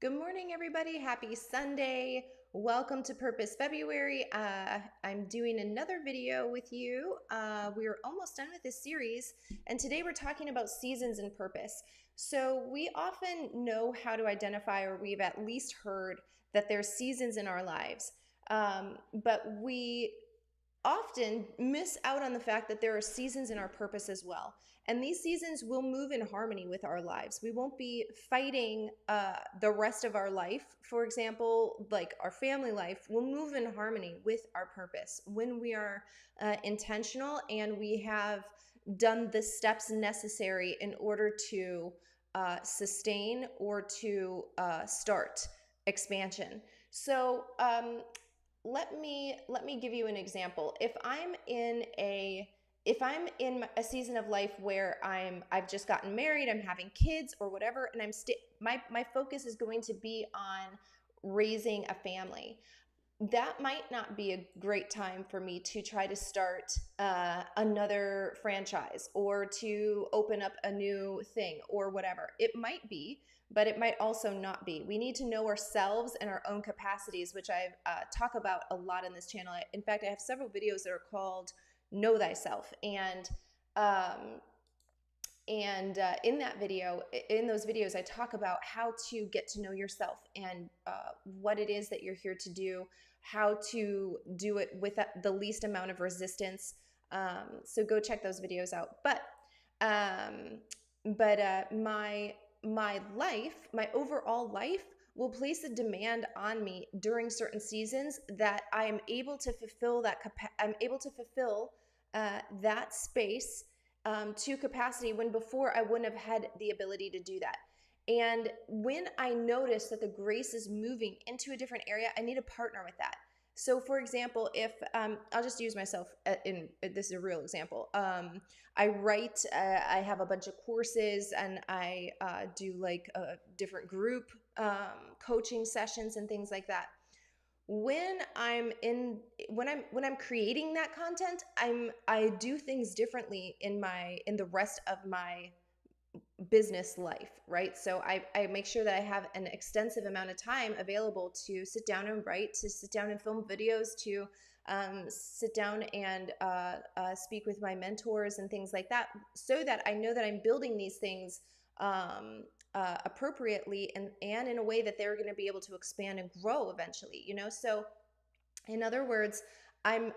Good morning, everybody. Happy Sunday. Welcome to Purpose February. I'm doing another video with you. We're almost done with this series, and today we're talking about seasons and purpose. So we often know how to identify, or we've at least heard that there's seasons in our lives, but we often miss out on the fact that there are seasons in our purpose as well. And these seasons will move in harmony with our lives. We won't be fighting the rest of our life. For example, like our family life will move in harmony with our purpose when we are intentional and we have done the steps necessary in order to sustain or to start expansion. So let me give you an example. If I'm in a season of life where I've just gotten married, I'm having kids or whatever, and my focus is going to be on raising a family, that might not be a great time for me to try to start another franchise or to open up a new thing or whatever. It might be, but it might also not be. We need to know ourselves and our own capacities, which I talk about a lot in this channel. In fact, I have several videos that are called Know Thyself. And in those videos, I talk about how to get to know yourself and what it is that you're here to do, how to do it with the least amount of resistance. So go check those videos out. But my life, my overall life, will place a demand on me during certain seasons that I am able to fulfill that space to capacity, when before I wouldn't have had the ability to do that. And when I notice that the grace is moving into a different area, I need to partner with that. So for example, if I'll just use myself this is a real example. I write, I have a bunch of courses, and I do like different group coaching sessions and things like that. When I'm creating that content, I do things differently in the rest of my business life, right? So I make sure that I have an extensive amount of time available to sit down and write, to sit down and film videos, to sit down and speak with my mentors and things like that, so that I know that I'm building these things appropriately and in a way that they're going to be able to expand and grow eventually, you know? So in other words, I'm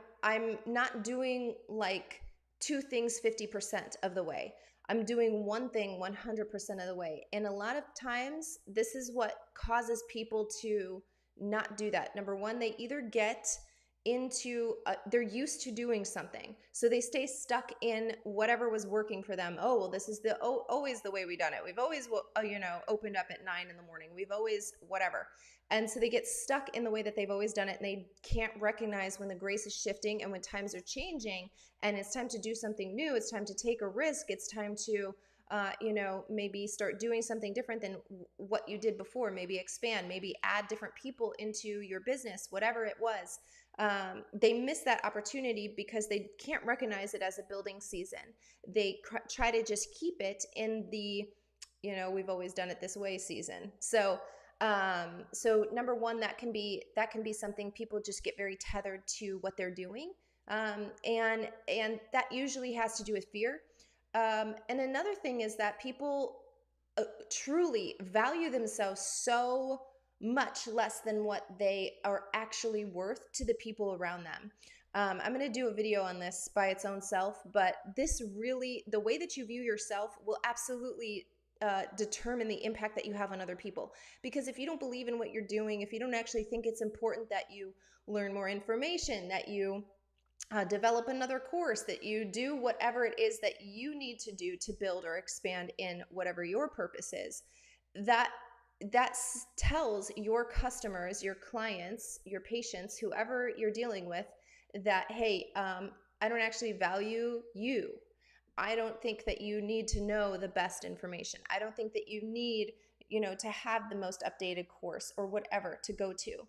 not doing like two things 50% of the way. I'm doing one thing 100% of the way. And a lot of times, this is what causes people to not do that. Number one, they either get into they're used to doing something, so they stay stuck in whatever was working for them. Oh, well, this is always the way we've done it. We've always opened up at 9 in the morning. We've always whatever. And so they get stuck in the way that they've always done it, and they can't recognize when the grace is shifting and when times are changing, and it's time to do something new. It's time to take a risk. It's time to maybe start doing something different than what you did before. Maybe expand, maybe add different people into your business, whatever it was. They miss that opportunity because they can't recognize it as a building season. They try to just keep it in the, we've always done it this way season. So number one, that can be something people just get very tethered to what they're doing. And that usually has to do with fear. And another thing is that people truly value themselves so much less than what they are actually worth to the people around them. I'm going to do a video on this by its own self, but this really, the way that you view yourself will absolutely determine the impact that you have on other people. Because if you don't believe in what you're doing, if you don't actually think it's important that you learn more information, that you develop another course, that you do whatever it is that you need to do to build or expand in whatever your purpose is, that tells your customers, your clients, your patients, whoever you're dealing with, that, hey, I don't actually value you. I don't think that you need to know the best information. I don't think that you need, to have the most updated course or whatever to go to.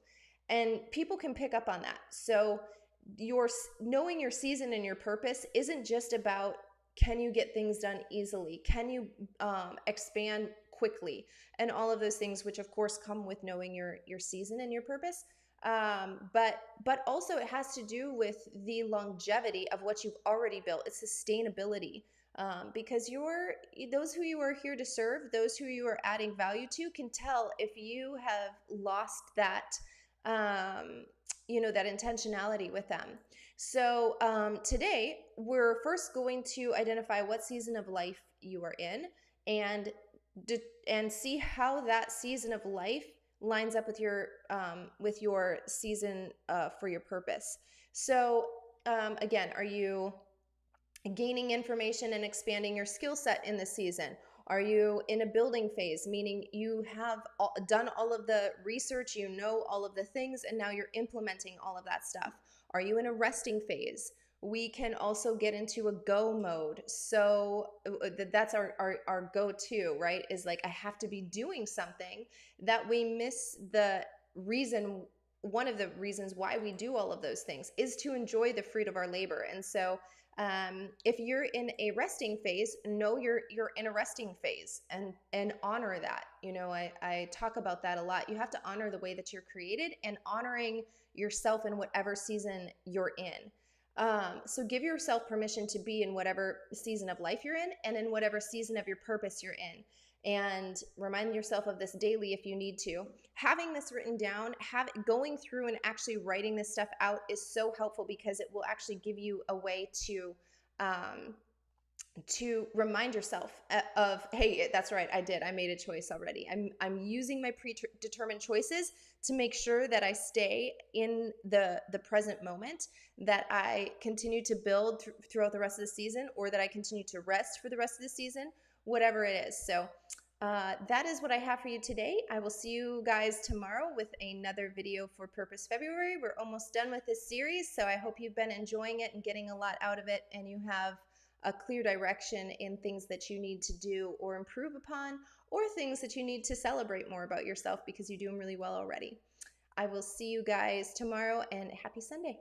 And people can pick up on that. So knowing your season and your purpose isn't just about, can you get things done easily? Can you expand quickly, and all of those things, which of course come with knowing your season and your purpose. But also it has to do with the longevity of what you've already built. It's sustainability. Because those who you are here to serve, those who you are adding value to, can tell if you have lost that, that intentionality with them. So today we're first going to identify what season of life you are in, and and see how that season of life lines up with your season for your purpose. So again, are you gaining information and expanding your skill set in this season? Are you in a building phase, meaning you have done all of the research, you know all of the things, and now you're implementing all of that stuff? Are you in a resting phase? We can also get into a go mode. So that's our go-to, right? Is like, I have to be doing something, that we miss the reason. One of the reasons why we do all of those things is to enjoy the fruit of our labor. And so if you're in a resting phase, know you're in a resting phase, and honor that. I talk about that a lot. You have to honor the way that you're created, and honoring yourself in whatever season you're in. So give yourself permission to be in whatever season of life you're in, and in whatever season of your purpose you're in. And remind yourself of this daily if you need to. Having this written down, going through and actually writing this stuff out is so helpful, because it will actually give you a way to remind yourself of, hey, that's right, I made a choice already. I'm using my predetermined choices to make sure that I stay in the present moment, that I continue to build throughout the rest of the season, or that I continue to rest for the rest of the season, whatever it is. So that is what I have for you today. I will see you guys tomorrow with another video for Purpose February. We're almost done with this series, so I hope you've been enjoying it and getting a lot out of it, and you have a clear direction in things that you need to do or improve upon, or things that you need to celebrate more about yourself because you do them really well already. I will see you guys tomorrow, and happy Sunday.